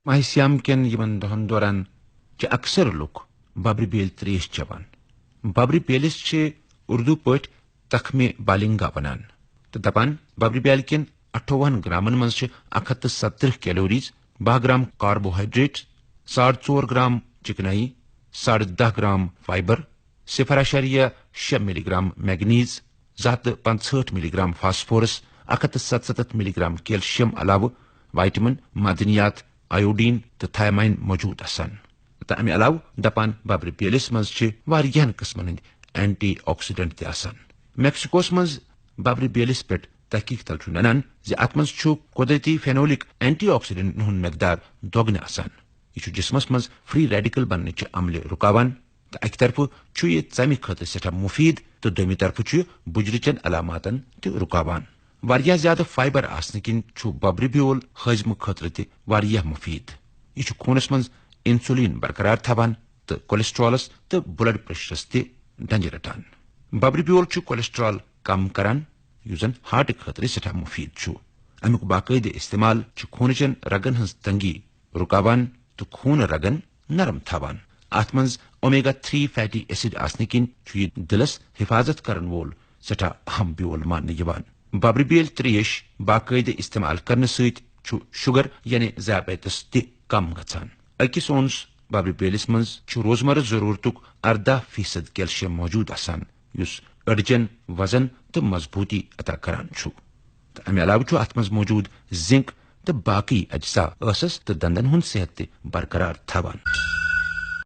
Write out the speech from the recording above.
ماہ سیام کین یمن دہن دوران اکثر لوگ ببر بیل تریش چوان. ببر بیلس اردو پٲٹھۍ تخمِ بالنگا ونان تو دپان ببر بیل کین 58 گرامن مز 170 کیلوریز، 12 گرام کاربوہائیڈریٹ، 4.5 گرام چکنائی، 10.5 گرام فائبر، 0.6 ملی گرام میگنیز، 165 ملی گرام فاسفورس، 177 ملی گرام کیلشیم علاوہ وائٹمن، معدنیات، آیوڈین تو تھیامائن موجود آسان. تو امہ علاوہ دپان ببر بیلس مز واریاہن قسمن ہند اینٹی آکسیڈنٹ تہ آسان. میکسیکوس مز ببر بیلس پہ تحقیق تل ننان ات مز قدرتی فینولک اینٹی آکسیڈنٹ ہند مقدار دگنے آسان. یہ جسمس مز فری ریڈیکل بننے عملہ رکاوان تو اکہ طرف یہ ژمہ خاطر سٹھا مفید تو دویمہ طرف بجرچن علاماتن تہ رکاوان. واریاہ زیادہ فائبر آسن کن ببر بیول ہاضمہ خاطر تہ واریاہ مفید. یہ خونس مز انسولین برقرار تھوان تو کولیسٹرالس تو بلڈ پریشرس تہ ڈنجہ رٹان. ببر بیول کولیسٹرال کم کران یس زن ہارٹ خاطر سٹھا مفید. امیک باقاعدہ استعمال خونچن رگن ہز تنگی رکاوان تو خون رگن نرم تھوان. ات مز اومیگا 3 فیٹی ایسڈ آسن کن یہ دلس حفاظت کرن وول سٹھا اہم بیول ماننے یوان. ببر بیل تریش باقاعدہ استعمال کرنے ست شوگر یعنی ذیابیطس تہ کم گژھان. اکس اونس ببر بیلس مز روزمرہ ضرورتک 14% کیلشیم موجود آسان یس أڈجن وزن تو مضبوطی عطا کران. امہ علاوہ ات مز موجود زنک تو باقی اجزاء ٲسس تو دندن ہند صحت تہ برقرار تھوان.